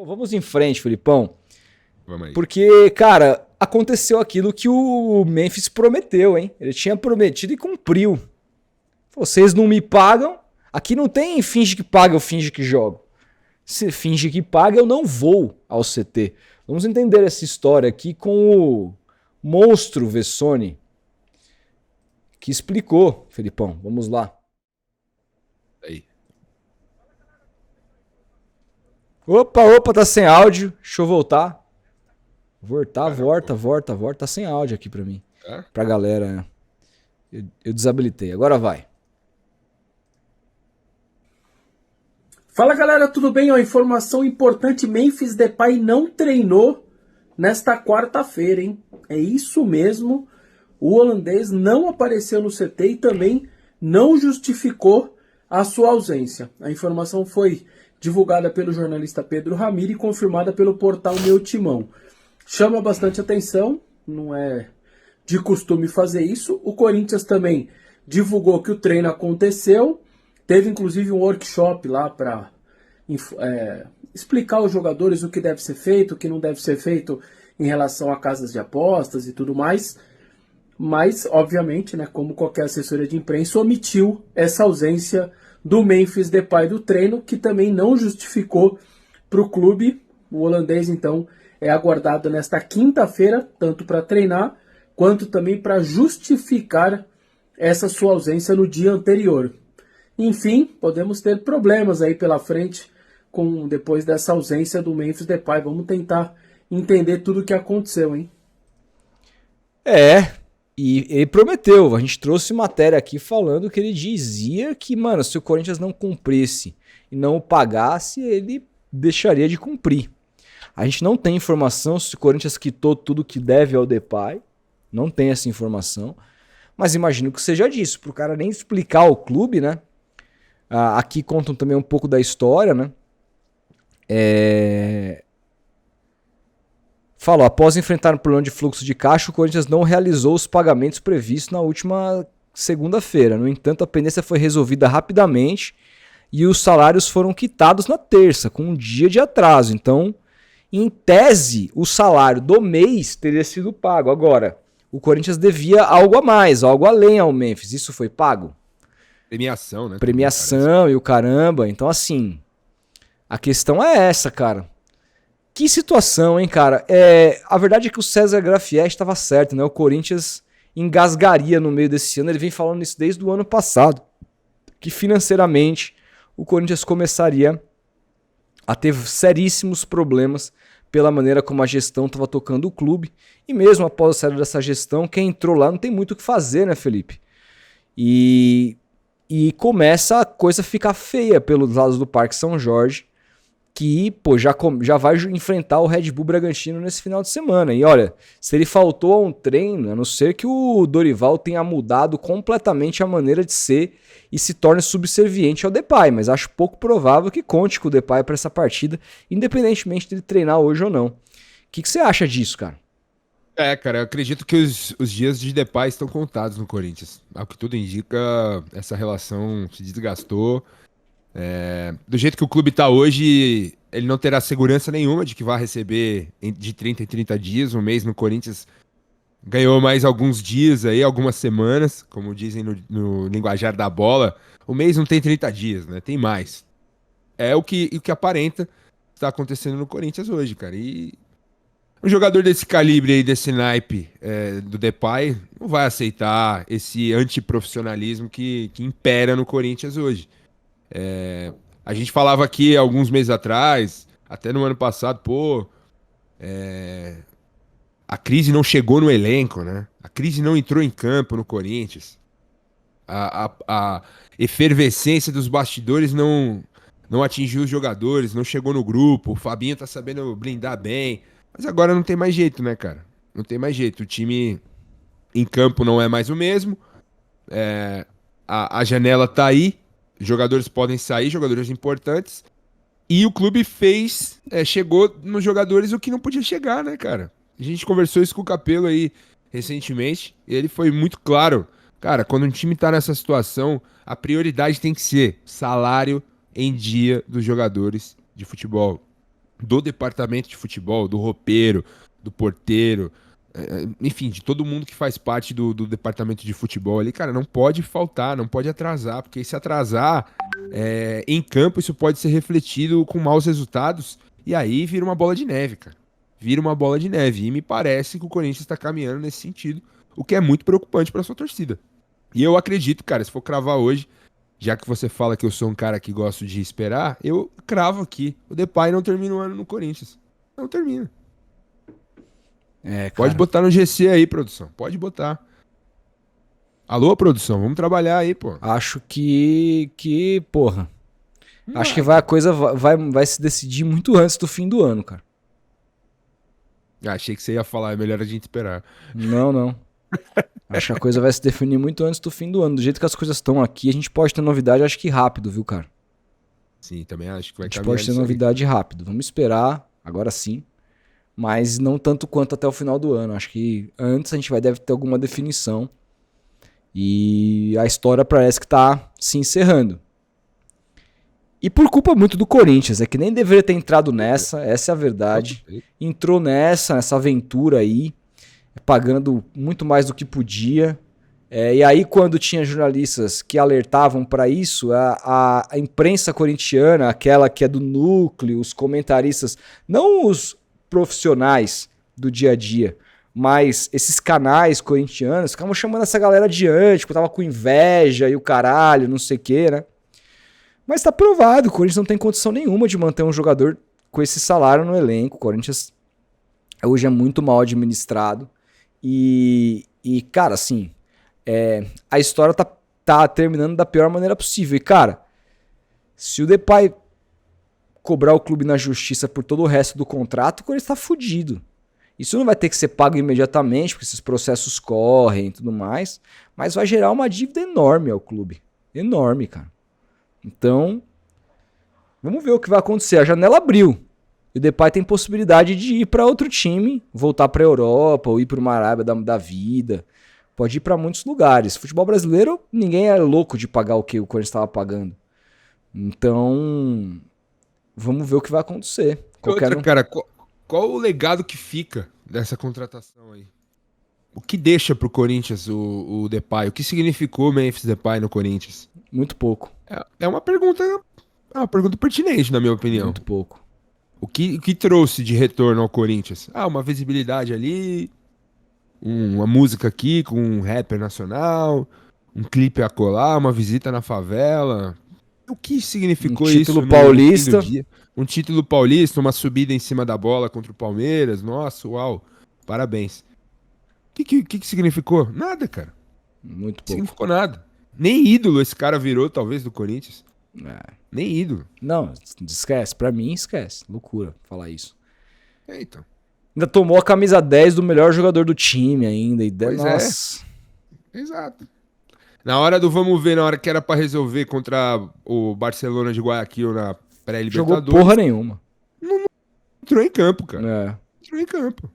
Pô, vamos em frente, Felipão. Vamos aí. Porque, cara, aconteceu aquilo que o Memphis prometeu, hein? Ele tinha prometido e cumpriu. Vocês não me pagam. Aqui não tem finge que paga, eu finge que jogo. Se finge que paga, eu não vou ao CT. Vamos entender essa história aqui com o monstro Vessone, que explicou, Felipão. Vamos lá. Aí. Opa, tá sem áudio. Deixa eu voltar. Volta. Tá sem áudio aqui pra mim. É? Pra galera, né? Eu desabilitei. Agora vai. Fala galera, tudo bem? Ó, informação importante, Memphis Depay não treinou nesta quarta-feira, hein? É isso mesmo, o holandês não apareceu no CT e também não justificou a sua ausência. A informação foi divulgada pelo jornalista Pedro Ramiro e confirmada pelo portal Meu Timão. Chama bastante atenção, não é de costume fazer isso. O Corinthians também divulgou que o treino aconteceu. Teve inclusive um workshop lá para explicar aos jogadores o que deve ser feito, o que não deve ser feito em relação a casas de apostas e tudo mais. Mas, obviamente, né, como qualquer assessoria de imprensa, omitiu essa ausência do Memphis Depay do treino, que também não justificou para o clube. O holandês, então, é aguardado nesta quinta-feira, tanto para treinar, quanto também para justificar essa sua ausência no dia anterior. Enfim, podemos ter problemas aí pela frente depois dessa ausência do Memphis Depay. Vamos tentar entender tudo o que aconteceu, hein? E ele prometeu. A gente trouxe matéria aqui falando que ele dizia que, mano, se o Corinthians não cumprisse e não o pagasse, ele deixaria de cumprir. A gente não tem informação se o Corinthians quitou tudo que deve ao Depay. Não tem essa informação. Mas imagino que seja disso, pro cara nem explicar ao clube, né? Aqui contam também um pouco da história, né? Falou, após enfrentar um problema de fluxo de caixa, o Corinthians não realizou os pagamentos previstos na última segunda-feira. No entanto, a pendência foi resolvida rapidamente e os salários foram quitados na terça, com um dia de atraso. Então, em tese, o salário do mês teria sido pago. Agora, o Corinthians devia algo a mais, algo além ao Memphis. Isso foi pago? Premiação, né? Premiação e o caramba. Então, assim, a questão é essa, cara. Que situação, hein, cara? A verdade é que o César Grafié estava certo, né? O Corinthians engasgaria no meio desse ano. Ele vem falando isso desde o ano passado. Que financeiramente o Corinthians começaria a ter seríssimos problemas pela maneira como a gestão estava tocando o clube. E mesmo após a saída dessa gestão, quem entrou lá não tem muito o que fazer, né, Felipe? E começa a coisa a ficar feia pelos lados do Parque São Jorge, que pô, já vai enfrentar o Red Bull Bragantino nesse final de semana. E olha, se ele faltou a um treino, a não ser que o Dorival tenha mudado completamente a maneira de ser e se torne subserviente ao Depay, mas acho pouco provável que conte com o Depay para essa partida, independentemente dele treinar hoje ou não. O que você acha disso, cara? Cara, eu acredito que os dias de Depay estão contados no Corinthians. Ao que tudo indica, essa relação se desgastou. Do jeito que o clube tá hoje, ele não terá segurança nenhuma de que vai receber de 30 em 30 dias. Um mês no Corinthians ganhou mais alguns dias aí, algumas semanas, como dizem no linguajar da bola. O mês não tem 30 dias, né? Tem mais. É o que aparenta estar acontecendo no Corinthians hoje, cara. E um jogador desse calibre aí, desse naipe do Depay, não vai aceitar esse antiprofissionalismo que impera no Corinthians hoje. A gente falava aqui alguns meses atrás, até no ano passado, a crise não chegou no elenco, né? A crise não entrou em campo no Corinthians. A efervescência dos bastidores não atingiu os jogadores, não chegou no grupo. O Fabinho tá sabendo blindar bem. Mas agora não tem mais jeito, né, cara? Não tem mais jeito. O time em campo não é mais o mesmo. A janela tá aí. Jogadores podem sair, jogadores importantes. E o clube chegou nos jogadores o que não podia chegar, né, cara? A gente conversou isso com o Capello aí recentemente. E ele foi muito claro. Cara, quando um time tá nessa situação, a prioridade tem que ser salário em dia dos jogadores de futebol. do departamento de futebol, do roupeiro, do porteiro, enfim, de todo mundo que faz parte do departamento de futebol ali, cara, não pode faltar, não pode atrasar, porque se atrasar em campo, isso pode ser refletido com maus resultados, e aí vira uma bola de neve, cara. Vira uma bola de neve, e me parece que o Corinthians está caminhando nesse sentido, o que é muito preocupante para sua torcida. E eu acredito, cara, se for cravar hoje, já que você fala que eu sou um cara que gosto de esperar, eu cravo aqui. O Depay não termina o ano no Corinthians. Não termina. É, cara. Pode botar no GC aí, produção. Pode botar. Alô, produção, vamos trabalhar aí, pô. Acho porra. Acho que a coisa vai se decidir muito antes do fim do ano, cara. Achei que você ia falar, é melhor a gente esperar. Não. Acho que a coisa vai se definir muito antes do fim do ano. Do jeito que as coisas estão aqui, a gente pode ter novidade, acho que rápido, viu, cara? Sim, também acho que vai A gente caminhar pode ter isso aí. novidade rápido. Vamos esperar, agora sim. Mas não tanto quanto até o final do ano. Acho que antes a gente deve ter alguma definição. E a história parece que tá se encerrando. E por culpa muito do Corinthians, é que nem deveria ter entrado nessa, essa é a verdade. Entrou nessa aventura aí, pagando muito mais do que podia. E aí quando tinha jornalistas que alertavam para isso, a imprensa corintiana, aquela que é do núcleo, os comentaristas, não os profissionais do dia a dia, mas esses canais corintianos ficavam chamando essa galera de antico, tava com inveja e o caralho, não sei o que, né? Mas tá provado, o Corinthians não tem condição nenhuma de manter um jogador com esse salário no elenco. O Corinthians hoje é muito mal administrado. E cara, assim, a história tá terminando da pior maneira possível. E, cara, se o Depay cobrar o clube na justiça por todo o resto do contrato, o Corinthians tá fudido. Isso não vai ter que ser pago imediatamente, porque esses processos correm e tudo mais, mas vai gerar uma dívida enorme ao clube. Enorme, cara. Então, vamos ver o que vai acontecer. A janela abriu. E o Depay tem possibilidade de ir para outro time, voltar para a Europa ou ir para uma Arábia da vida. Pode ir para muitos lugares. Futebol brasileiro, ninguém é louco de pagar o que o Corinthians estava pagando. Então, vamos ver o que vai acontecer. Cara, qual o legado que fica dessa contratação aí? O que deixa pro Corinthians o Depay? O que significou o Memphis Depay no Corinthians? Muito pouco. É uma pergunta pertinente, na minha opinião. Muito pouco. O que trouxe de retorno ao Corinthians? Uma visibilidade ali, uma música aqui com um rapper nacional, um clipe a colar, uma visita na favela. O que significou isso? Um título paulista. Um título paulista, uma subida em cima da bola contra o Palmeiras. Nossa, uau. Parabéns. O que significou? Nada, cara. Muito pouco. Significou nada. Nem ídolo esse cara virou, talvez, do Corinthians. Nem ídolo. Não, esquece. Pra mim, esquece. Loucura falar isso. Então. Ainda tomou a camisa 10 do melhor jogador do time ainda. Nossa. Exato. Na hora do vamos ver, na hora que era pra resolver contra o Barcelona de Guayaquil na pré-Libertadores. Jogou porra nenhuma. Não entrou em campo, cara. Entrou em campo.